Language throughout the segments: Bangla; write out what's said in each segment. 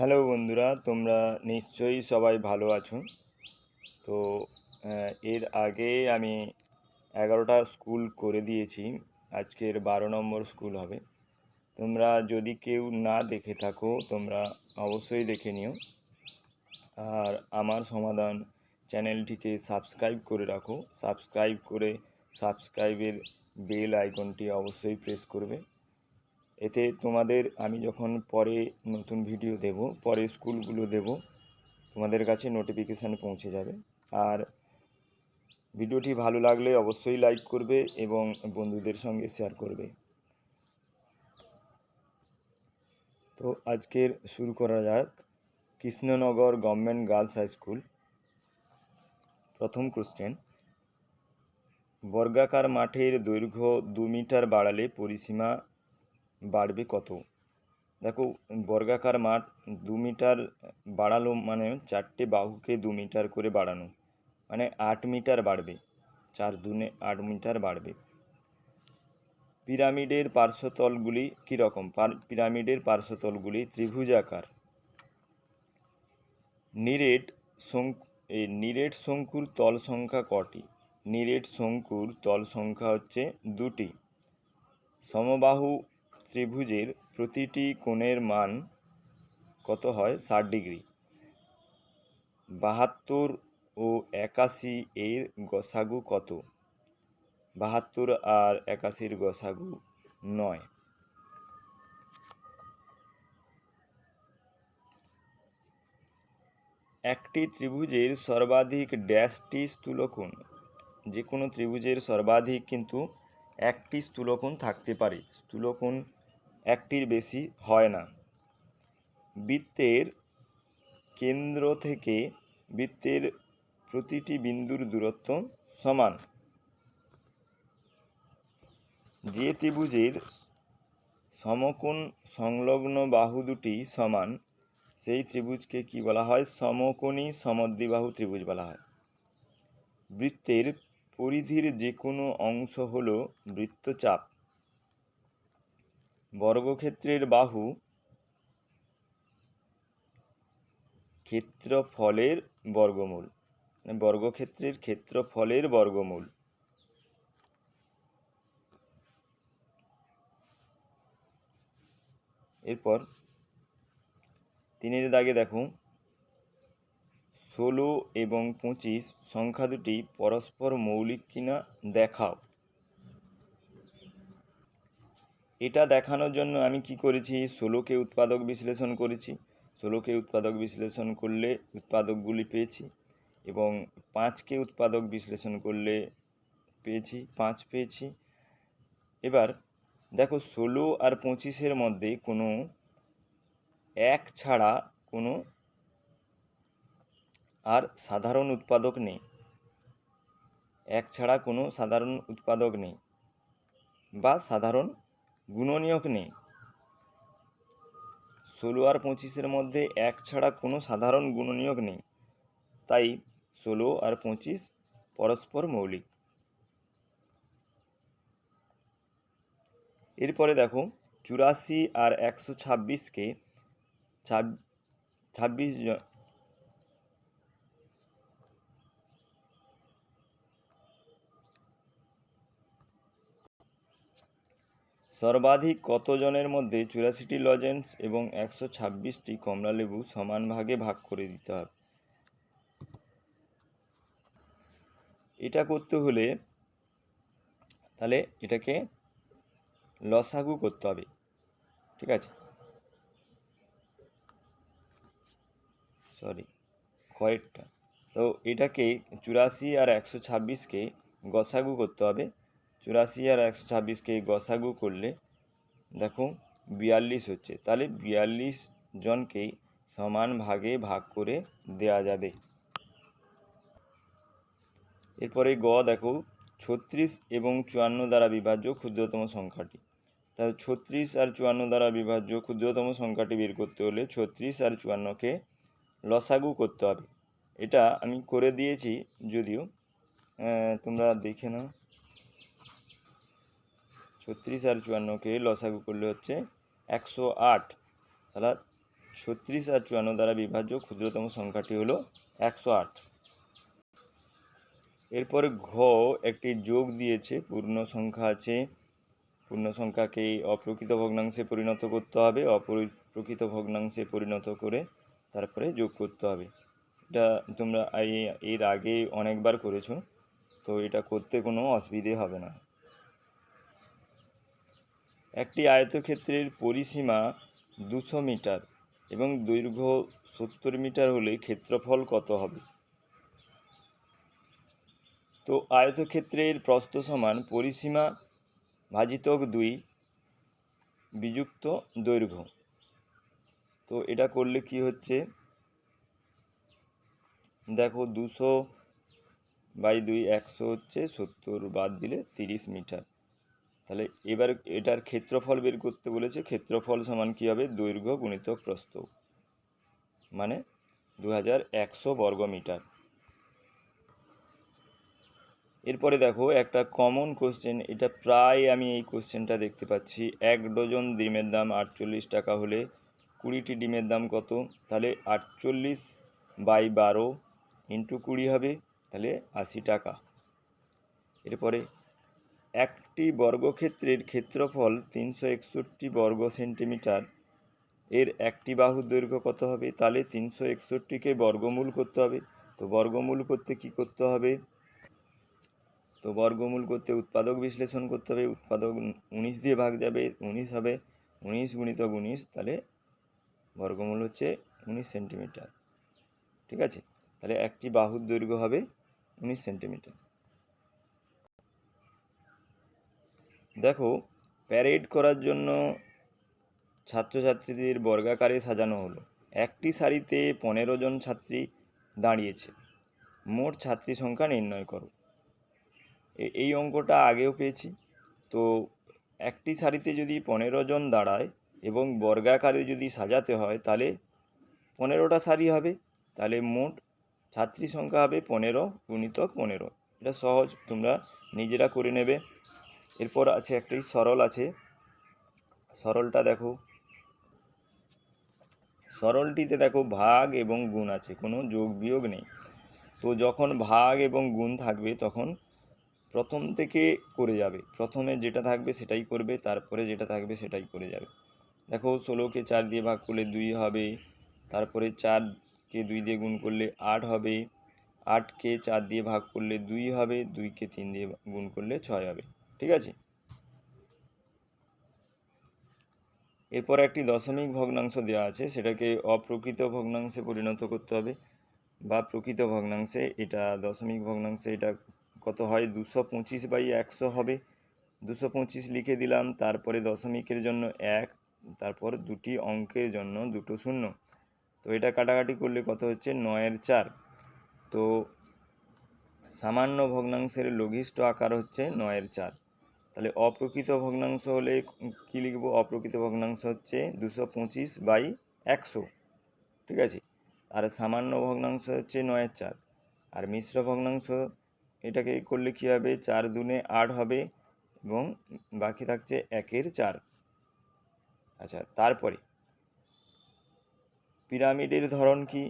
হ্যালো বন্ধুরা, তোমরা নিশ্চয়ই সবাই ভালো আছো। তো এর আগে আমি 11টা স্কুল করে দিয়েছি। আজকের 12 নম্বর স্কুল হবে। তোমরা যদি কেউ না দেখে থাকো তোমরা অবশ্যই দেখে নিও। আর আমার সমাধান চ্যানেলটিকে সাবস্ক্রাইব করে রাখো। সাবস্ক্রাইব করে সাবস্ক্রাইবের বেল আইকনটি অবশ্যই প্রেস করবে। এতে তোমাদের আমি যখন পরে নতুন ভিডিও দেব, পরে স্কুলগুলো দেব, তোমাদের কাছে নোটিফিকেশান পৌঁছে যাবে। আর ভিডিওটি ভালো লাগলে অবশ্যই লাইক করবে এবং বন্ধুদের সঙ্গে শেয়ার করবে। তো আজকের শুরু করা যাক। Krishnanagar government girls high school. প্রথম কোশ্চেন, বর্গাকার মাঠের দৈর্ঘ্য 2 মিটার বাড়ালে পরিসীমা বাড়বে কত? দেখো, বর্গাকার মাঠ 2 মিটার বাড়ালো মানে 4টে বাহুকে 2 মিটার করে বাড়ানো, মানে 8 মিটার বাড়বে। 4 দুনে 8 মিটার বাড়বে। পিরামিডের পার্শ্বতলগুলি কীরকম? পিরামিডের পার্শ্বতলগুলি ত্রিভুজাকার। নিরেট শঙ্কুর তল সংখ্যা কটি? নিরেট শঙ্কুর তল সংখ্যা হচ্ছে 2টি। সমবাহু ত্রিভুজের প্রতিটি কোণের মান কত হয়? 60 ডিগ্রি। 72 ও 81 এর গসাগু কত? 72 আর 81 গসাগু 9। একটি ত্রিভুজের সর্বাধিক ড্যাশটি স্থূলকোণ। যে কোনো ত্রিভুজের সর্বাধিক কিন্তু একটি স্থূলকোণ থাকতে পারে, স্থূলকোণ একটির বেশি হয় না। বৃত্তের কেন্দ্র থেকে বৃত্তের প্রতিটি বিন্দুর দূরত্ব সমান। যে ত্রিভুজের সমকোণ সংলগ্ন বাহু দুটি সমান সেই ত্রিভুজকে কি বলা হয়? সমকোণী সমদ্বিবাহু ত্রিভুজ বলা হয়। বৃত্তের পরিধির যে কোনো অংশ হল বৃত্তচাপ। বর্গক্ষেত্রের বাহু ক্ষেত্রফলের বর্গমূল, মানে বর্গক্ষেত্রের ক্ষেত্রফলের বর্গমূল। এরপর 3 দাগে দেখো, 16 এবং 25 সংখ্যা দুটি পরস্পর মৌলিক কিনা দেখাও। এটা দেখানোর জন্য আমি কি করেছি? 16কে উৎপাদক বিশ্লেষণ করেছি। 16কে উৎপাদক বিশ্লেষণ করলে উৎপাদকগুলি পেয়েছি, এবং 5কে উৎপাদক বিশ্লেষণ করলে পেয়েছি 5 পেয়েছি। এবার দেখো, 16 আর 25-এর মধ্যে কোনো এক ছাড়া কোনো আর সাধারণ উৎপাদক নেই। এক ছাড়া কোনো সাধারণ উৎপাদক নেই বা সাধারণ গুণনীয়ক নেই। 16 আর 25-এর মধ্যে এক ছাড়া কোনো সাধারণ গুণনীয়ক নেই, তাই 16 আর 25 পরস্পর মৌলিক। এরপরে দেখো, 84 আর 126-কে 26 সর্বাধিক কতজনের মধ্যে 84টি লজেন্স এবং 126টি কমলালেবু সমান ভাগে ভাগ করে দিতে হবে? এটা করতে হলে তাহলে এটাকে লসাগু করতে হবে, ঠিক আছে? কয়েকটা। তো এটাকে 84 আর 126-কে গসাগু করতে হবে। 84 আর 126-কে গসাগু করলে দেখো 42 হচ্ছে। তাহলে 42 জনকেই সমান ভাগে ভাগ করে দেয়া যাবে। এরপরে গ দেখো, 36 এবং 54 দ্বারা বিভাজ্য ক্ষুদ্রতম সংখ্যাটি। তাহলে 36 আর 54 দ্বারা বিভাজ্য ক্ষুদ্রতম সংখ্যাটি বের করতে হলে 36 আর 54-কে লসাগু করতে হবে। এটা আমি করে দিয়েছি, যদিও তোমরা দেখে নাও। 36 আর 54-কে লসাগু করলে হচ্ছে 108। তাহলে 36 আর 54 দ্বারা বিভাজ্য ক্ষুদ্রতম সংখ্যাটি হলো 108। এরপরে ঘ একটি যোগ দিয়েছে, পূর্ণ সংখ্যা আছে, পূর্ণ সংখ্যাকে অপ্রকৃত ভগ্নাংশে পরিণত করতে হবে, অপ্রকৃত ভগ্নাংশে পরিণত করে তারপরে যোগ করতে হবে। এটা তোমরা এর আগে অনেকবার করেছো, তো এটা করতে কোনো অসুবিধে হবে না। একটি আয়তক্ষেত্রের পরিসীমা 200 মিটার এবং দৈর্ঘ্য 70 মিটার হলে ক্ষেত্রফল কত হবে? তো আয়তক্ষেত্রের প্রস্থ সমান পরিসীমা ভাজিতক 2 বিযুক্ত দৈর্ঘ্য। তো এটা করলে কি হচ্ছে, দেখো 200/2 100 হচ্ছে, 70 বাদ দিলে 30 মিটার। তাহলে এবার এটার ক্ষেত্রফল বের করতে বলেছে। ক্ষেত্রফল সমান কি হবে, দৈর্ঘ্য গুণিতক প্রস্থ, মানে 2100 বর্গ মিটার। এরপরে দেখো একটা কমন কোশ্চেন, এটা প্রায় আমি এই কোশ্চেনটা দেখতে পাচ্ছি। 1 ডজন ডিমের দাম 48 টাকা হলে 20টি ডিমের দাম কত? তাহলে 48/12 ইন্টু 20 হবে, তাহলে 80 টাকা। এরপরে একটি বর্গক্ষেত্রের ক্ষেত্রফল 361 বর্গ সেন্টিমিটার, এর একটি বাহুর দৈর্ঘ্য কত হবে? তাহলে 361কে বর্গমূল করতে হবে। তো বর্গমূল করতে কি করতে হবে? তো বর্গমূল করতে উৎপাদক বিশ্লেষণ করতে হবে। উৎপাদক 19 দিয়ে ভাগ যাবে, 19 হবে, 19 গুণিতক 19, তাহলে বর্গমূল হচ্ছে 19 সেন্টিমিটার। ঠিক আছে, তাহলে একটি বাহুর দৈর্ঘ্য হবে 19 সেন্টিমিটার। দেখো, প্যারেড করার জন্য ছাত্রছাত্রীদের বর্গাকারে সাজানো হলো। একটি সারিতে 15 জন ছাত্রী দাঁড়িয়েছে, মোট ছাত্রী সংখ্যা নির্ণয় করো। এই অঙ্কটা আগেও পেয়েছি। তো একটি সারিতে যদি 15 জন দাঁড়ায় এবং বর্গাকারে যদি সাজাতে হয়, তাহলে 15টা সারি হবে, তাহলে মোট ছাত্রী সংখ্যা হবে 15 গুণিতক 15। এটা সহজ, তোমরা নিজেরা করে নেবে। এরপর আছে একটি সরল আছে, সরলটা দেখো। সরলটিতে দেখো ভাগ এবং গুণ আছে, কোনো যোগ বিয়োগ নেই। তো যখন ভাগ এবং গুণ থাকবে তখন প্রথম থেকে করে যাবে, প্রথমে যেটা থাকবে সেটাই করবে, তারপরে যেটা থাকবে সেটাই করে যাবে। দেখো 16কে 4 দিয়ে ভাগ করলে 2 হবে, তারপরে 4কে 2 দিয়ে গুণ করলে 8 হবে, 8কে 4 দিয়ে ভাগ করলে 2 হবে, 2কে 3 দিয়ে গুণ করলে 6 হবে। ঠিক আছে, এরপর একটি দশমিক ভগ্নাংশ দেওয়া আছে, সেটাকে অপ্রকৃত ভগ্নাংশে পরিণত করতে হবে বা প্রকৃত ভগ্নাংশে। এটা দশমিক ভগ্নাংশে এটা কত হয়, 225/100 হবে। 225 লিখে দিলাম, তারপরে দশমিকের জন্য 1, তারপর দুটি অঙ্কের জন্য দুটো শূন্য। তো এটা কাটাকাটি করলে কত হচ্ছে, 9-এর 4। তো সামান্য ভগ্নাংশের লঘিষ্ঠ আকার হচ্ছে 9-এর 4। তাহলে অপ্রকৃত ভগ্নাংশ হলে কি লিখব? অপ্রকৃত ভগ্নাংশ হচ্ছে 225/100। ঠিক আছে, আর সামান্য ভগ্নাংশ হচ্ছে 9-এর 4। আর মিশ্র ভগ্নাংশ এটাকে করলে কী হবে, 4 দুনে 8 হবে এবং বাকি থাকছে 1-এর 4। আচ্ছা, তারপরে পিরামিডের ধরন কি?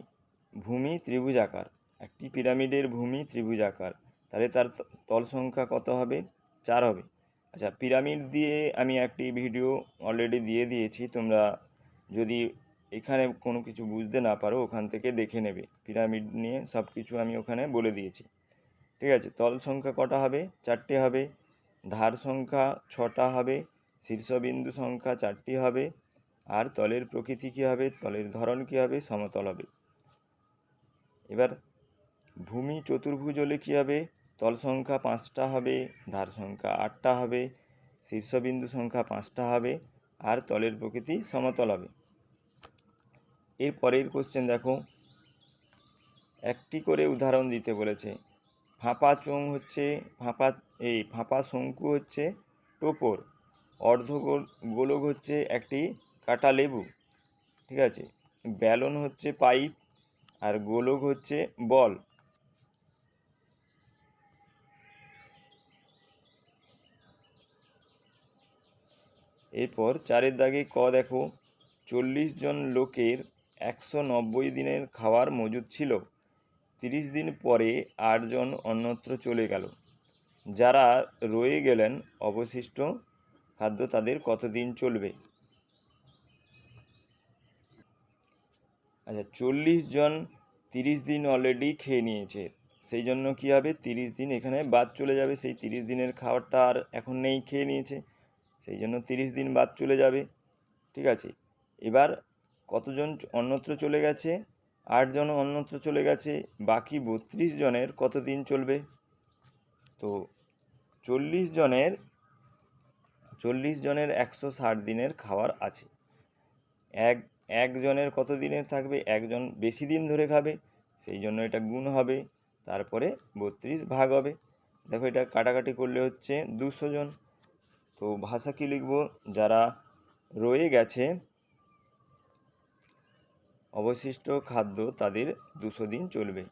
ভূমি ত্রিভুজাকার। একটি পিরামিডের ভূমি ত্রিভুজাকার, তাহলে তার তল সংখ্যা কত হবে? 4 হবে। আচ্ছা, পিরামিড দিয়ে আমি একটি ভিডিও অলরেডি দিয়ে দিয়েছি, তোমরা যদি এখানে কোনো কিছু বুঝতে না পারো ওখান থেকে দেখে নেবে। পিরামিড নিয়ে সব কিছু আমি ওখানে বলে দিয়েছি। ঠিক আছে, তল সংখ্যা কটা হবে? 4টে হবে। ধার সংখ্যা 6টা হবে। শীর্ষবিন্দু সংখ্যা 4টি হবে। আর তলের প্রকৃতি কী হবে? তলের ধরন কী হবে? সমতল হবে। এবার ভূমি চতুর্ভুজ হলে কী হবে? তল সংখ্যা 5টা হবে, ধার সংখ্যা 8টা হবে, শীর্ষবিন্দু সংখ্যা 5টা হবে, আর তলের প্রকৃতি সমতল হবে। এর পরের কোশ্চেন দেখো, একটি করে উদাহরণ দিতে বলেছে। ফাঁপা চোঙ হচ্ছে ফাঁপা শঙ্কু হচ্ছে টোপর, গোলক হচ্ছে একটি কাটা লেবু। ঠিক আছে, ব্যালন হচ্ছে পাইপ, আর গোলক হচ্ছে বল। এরপর 4-এর দাগে ক দেখো, 40 জন লোকের 190 দিনের খাবার মজুদ ছিল। 30 দিন পরে 8 জন অন্যত্র চলে গেল। যারা রয়ে গেলেন অবশিষ্ট খাদ্য তাদের কতদিন চলবে? আচ্ছা, 40 জন 30 দিন অলরেডি খেয়ে নিয়েছে, সেই জন্য কী হবে, 30 দিন এখানে বাদ চলে যাবে। সেই 30 দিনের খাবারটা আর এখন নেই, খেয়ে নিয়েছে, সেই জন্য 30 দিন বাদ চলে যাবে। ঠিক আছে, এবার কতজন অন্যত্র চলে গেছে? 8 জন অন্যত্র চলে গেছে, বাকি 32 জনের কতদিন চলবে? তো 40 জনের 160 দিনের খাবার আছে। একজনের কত দিনের থাকবে? একজন বেশি দিন ধরে খাবে, সেই জন্য এটা গুণ হবে, তারপরে 32 ভাগ হবে। দেখো, এটা কাটাকাটি করলে হচ্ছে 200 জন। তো ভাষা কি লিখব? যারা রয়ে গেছে অবশিষ্ট খাদ্য তাদের 200 দিন চলবে।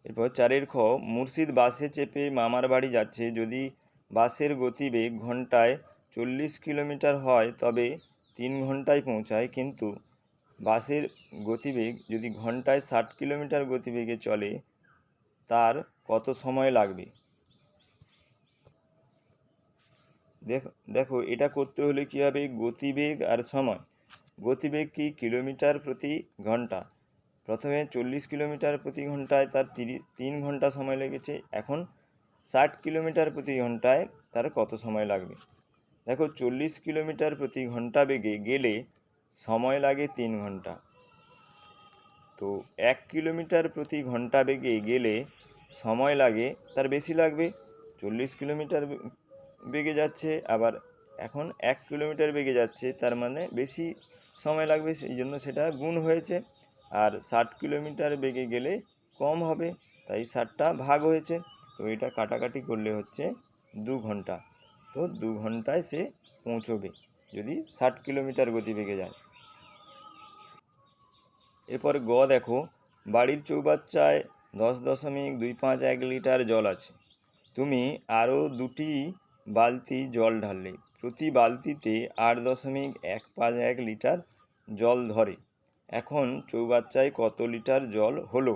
এরপর 4 খ, মুর্শিদ বাসে চেপে মামার বাড়ি যাচ্ছে। যদি বাসের গতিবেগ ঘন্টায় 40 কিলোমিটার হয় তবে 3 ঘন্টায় পৌঁছায়, কিন্তু বাসের গতিবেগ যদি ঘন্টায় 60 কিলোমিটার গতিবেগে চলে তার কত সময় লাগবে? দেখো, এটা করতে হলে কী হবে, গতিবেগ আর সময়। গতিবেগ কি? কিলোমিটার প্রতি ঘন্টা। প্রথমে 40 কিলোমিটার প্রতি ঘন্টায় তার 3 ঘন্টা সময় লেগেছে, এখন 60 কিলোমিটার প্রতি ঘন্টায় তার কত সময় লাগবে? দেখো, 40 কিলোমিটার প্রতি ঘন্টা বেগে গেলে সময় লাগে 3 ঘন্টা। তো 1 কিলোমিটার প্রতি ঘন্টা বেগে গেলে সময় লাগে তার বেশি লাগবে। 40 কিলোমিটার বেগে যাচ্ছে, আবার এখন 1 কিলোমিটার বেগে যাচ্ছে, তার মানে বেশি সময় লাগবে, সেই জন্য সেটা গুণ হয়েছে। আর 60 কিলোমিটার বেগে গেলে কম হবে, তাই 60টা ভাগ হয়েছে। তো এটা কাটাকাটি করলে হচ্ছে 2 ঘন্টা। তো 2 ঘন্টায় সে পৌঁছবে যদি 60 কিলোমিটার গতিবেগে যায়। এরপর গ দেখো, বাড়ির চৌবাচ্চায় 10.251 লিটার জল আছে। তুমি আরও 2টি বালতি জল ঢাললে, প্রতি বালতিতে 8.151 লিটার জল ধরে। এখন চৌবাচ্চায় কত লিটার জল হলো?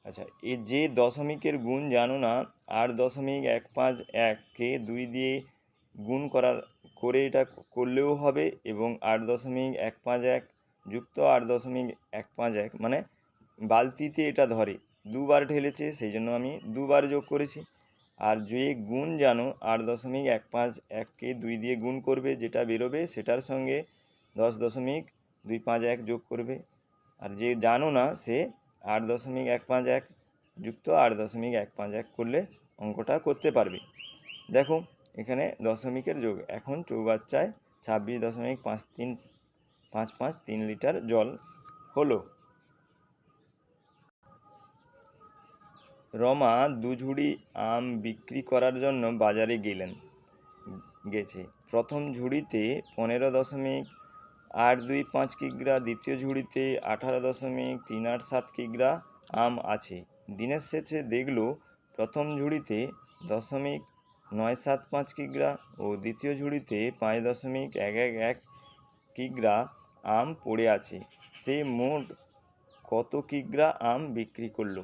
আচ্ছা, এ যে দশমিকের গুণ জানো না, 8.151কে 2 দিয়ে গুণ করে এটা করলেও হবে, এবং 8.151 যুক্ত 8.151 মানে বালতিতে এটা ধরে, দুবার ঢেলেছে, সেই জন্য আমি দুবার যোগ করেছি। আর যে গুণ জানো, 8.151কে 2 দিয়ে গুণ করবে, যেটা বেরোবে সেটার সঙ্গে 10.251 যোগ করবে। আর যে জানো না সে 8.151 যুক্ত 8.151 করলে অঙ্কটা করতে পারবে। দেখো, এখানে দশমিকের যোগ। এখন চৌবাচ্চায় 26.553 লিটার জল হলো। রমা 2 ঝুড়ি আম বিক্রি করার জন্য বাজারে গেছে। প্রথম ঝুড়িতে 15.825 কিগ্রা, দ্বিতীয় ঝুড়িতে 18.387 কিগ্রা আম আছে। দিনের শেষে দেখলো প্রথম ঝুড়িতে 0.975 কিগ্রা ও দ্বিতীয় ঝুড়িতে 5.111 কিগ্রা আম পড়ে আছে। সে মোট কত কিগ্রা আম বিক্রি করলো?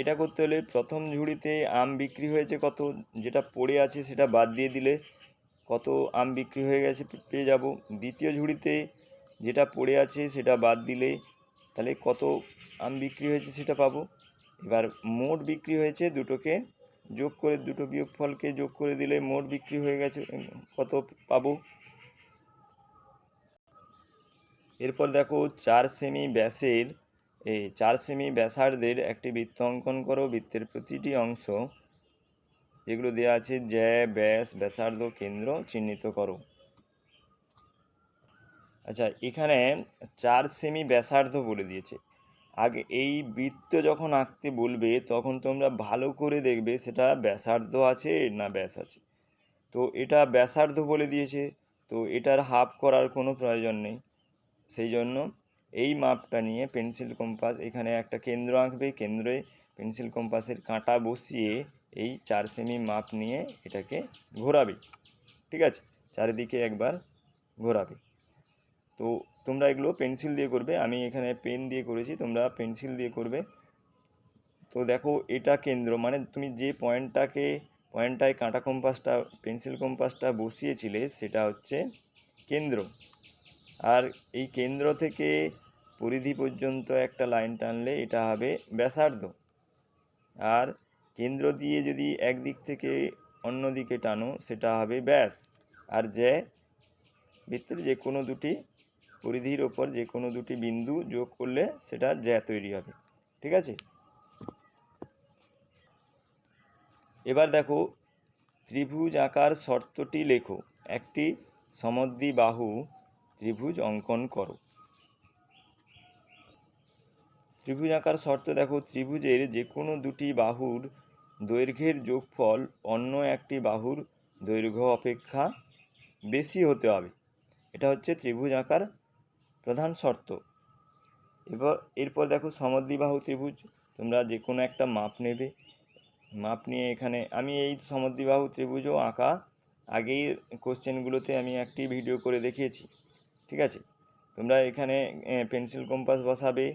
এটা করতে হলে প্রথম ঝুড়িতে আম বিক্রি হয়েছে কত, যেটা পড়ে আছে সেটা বাদ দিয়ে দিলে কত আম বিক্রি হয়ে গেছে পেয়ে যাব। দ্বিতীয় ঝুড়িতে যেটা পড়ে আছে সেটা বাদ দিলে তাহলে কত আম বিক্রি হয়েছে সেটা পাবো। এবার মোট বিক্রি হয়েছে, দুটোকে যোগ করে, দুটো বিয়োগফলকে যোগ করে দিলে মোট বিক্রি হয়ে গেছে কত পাবো। এরপর দেখো, 4 সেমি ব্যাসার্ধের একটি বৃত্ত অঙ্কন করো। বৃত্তের প্রতিটি অংশ যেগুলো দেওয়া আছে, জ্যা, ব্যাস, ব্যাসার্ধ, কেন্দ্র চিহ্নিত করো। আচ্ছা, এখানে 4 সেমি ব্যাসার্ধ বলে দিয়েছে। আগে এই বৃত্ত যখন আঁকতে বলবে তখন তোমরা ভালো করে দেখবে সেটা ব্যাসার্ধ আছে না ব্যাস আছে। তো এটা ব্যাসার্ধ বলে দিয়েছে, তো এটার হাফ করার কোনো প্রয়োজন নেই। সেই জন্য এই মাপটা নিয়ে পেন্সিল কম্পাস, এখানে একটা কেন্দ্র আঁকবে, কেন্দ্রে পেন্সিল কম্পাসের কাঁটা বসিয়ে এই 4 সেমি মাপ নিয়ে এটাকে ঘোরাবে, ঠিক আছে, চারিদিকে একবার ঘোরাবে। তো তোমরা এগুলো পেন্সিল দিয়ে করবে, আমি এখানে পেন দিয়ে করেছি, তোমরা পেন্সিল দিয়ে করবে। তো দেখো এটা কেন্দ্র, মানে তুমি যে পয়েন্টটায় কাঁটা কম্পাসটা পেন্সিল কম্পাসটা বসিয়েছিলে সেটা হচ্ছে কেন্দ্র। আর এই কেন্দ্র থেকে পরিধি পর্যন্ত একটা লাইন টানলে এটা হবে ব্যাসার্ধ। আর কেন্দ্র দিয়ে যদি একদিক থেকে অন্য দিকে টানো সেটা হবে ব্যাস। আর যে বৃত্তের যে কোনো দুটি পরিধির ওপর যে কোনো দুটি বিন্দু যোগ করলে সেটা জ্যা তৈরি হবে, ঠিক আছে। এবার দেখো ত্রিভুজ আঁকার শর্তটি লেখো, একটি সমদ্বিবাহু ত্রিভুজ অঙ্কন করো। ত্রিভুজ আঁকার শর্ত দেখো, ত্রিভুজের যে কোনো দুটি বাহুর দৈর্ঘ্যের যোগফল অন্য একটি বাহুর দৈর্ঘ্য অপেক্ষা বেশি হতে হবে। এটা হচ্ছে ত্রিভুজ আঁকার প্রধান শর্ত। এরপর দেখো সমদ্বিবাহু ত্রিভুজ, তোমরা যে কোনো একটা মাপ নেবে, মাপ নিয়ে এখানে আমি এই সমদ্বিবাহু ত্রিভুজও আঁকা আগেই কোশ্চেনগুলোতে আমি একটি ভিডিও করে দেখিয়েছি, ঠিক আছে। তোমরা এখানে পেন্সিল কম্পাস বসাবে,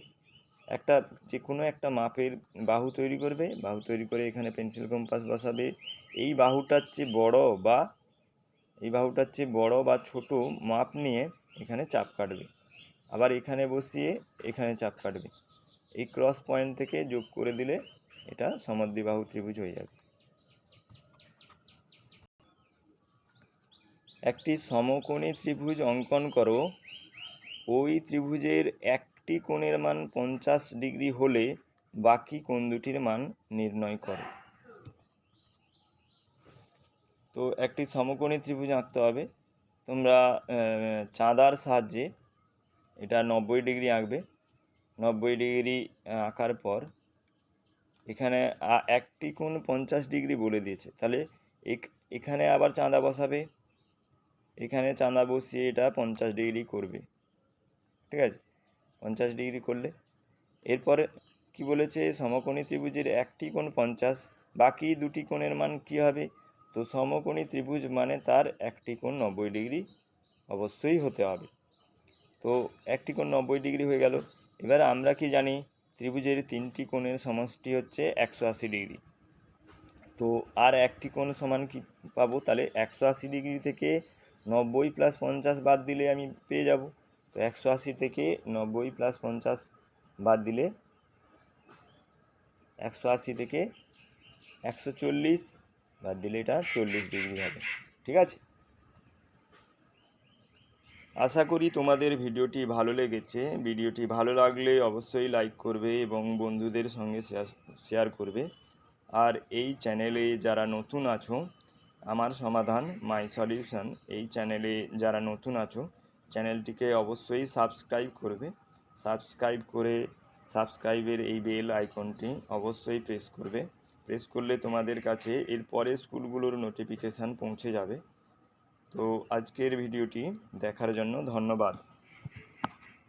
একটা যে কোনো একটা মাপের বাহু তৈরি করবে, বাহু তৈরি করে এখানে পেন্সিল কম্পাস বসাবে। এই বাহুটার চেয়ে বড় বা ছোট মাপ নিয়ে এখানে চাপ কাটবে, আবার এখানে বসিয়ে এখানে চাপ কাটবে। এই ক্রস পয়েন্ট থেকে যোগ করে দিলে এটা সমদ্বিবাহু ত্রিভুজ হয়ে যাবে। একটি সমকোণী ত্রিভুজ অঙ্কন করো, ওই ত্রিভুজের একটি কোণের মান 50 ডিগ্রি হলে বাকি কোণ দুটির মান নির্ণয় করো। তো একটি সমকোণী ত্রিভুজ আঁকতে হবে, তোমরা চাঁদার সাহায্যে এটা 90 ডিগ্রি আঁকবে। 90 ডিগ্রি আঁকার পর এখানে একটি কোণ 50 ডিগ্রি বলে দিয়েছে, তাহলে এখানে আবার চাঁদা বসাবে, এখানে চাঁদা বসিয়ে এটা 50 ডিগ্রি করবে, ঠিক আছে। 50 ডিগ্রি করলে এরপরে কি বলেছে, সমকোণী ত্রিভুজের একটি কোণ 50, বাকি দুটি কোণের মান কি হবে। তো সমকোণী ত্রিভুজ মানে তার একটি কোণ 90 ডিগ্রি অবশ্যই হতে হবে। তো একটি কোণ 90 ডিগ্রি হয়ে গেল। এবার আমরা কি জানি, ত্রিভুজের তিনটি কোণের সমষ্টি হচ্ছে 180 ডিগ্রি। তো আর একটি কোণ সমান কি পাবো, তাহলে 180 ডিগ্রি থেকে 90 + 50 বাদ দিলে আমি পেয়ে যাব। তো 180 থেকে 90 + 50 বাদ দিলে 180 থেকে 140 বাদ দিলে এটা 40 ডিগ্রি হবে, ঠিক আছে। আশা করি তোমাদের ভিডিওটি ভালো লেগেছে। ভিডিওটি ভালো লাগলে অবশ্যই লাইক করবে এবং বন্ধুদের সঙ্গে শেয়ার করবে। আর এই চ্যানেলে যারা নতুন আছো, আমার সমাধান মাই সলিউশন, এই চ্যানেলে যারা নতুন আছো চ্যানেলটিকে অবশ্যই সাবস্ক্রাইব করবে। সাবস্ক্রাইব করে সাবস্ক্রাইবের এই বেল আইকনটি অবশ্যই প্রেস করবে। প্রেস করলে তোমাদের কাছে এরপরে স্কুলগুলোর নোটিফিকেশান পৌঁছে যাবে। তো আজকের ভিডিওটি দেখার জন্য ধন্যবাদ।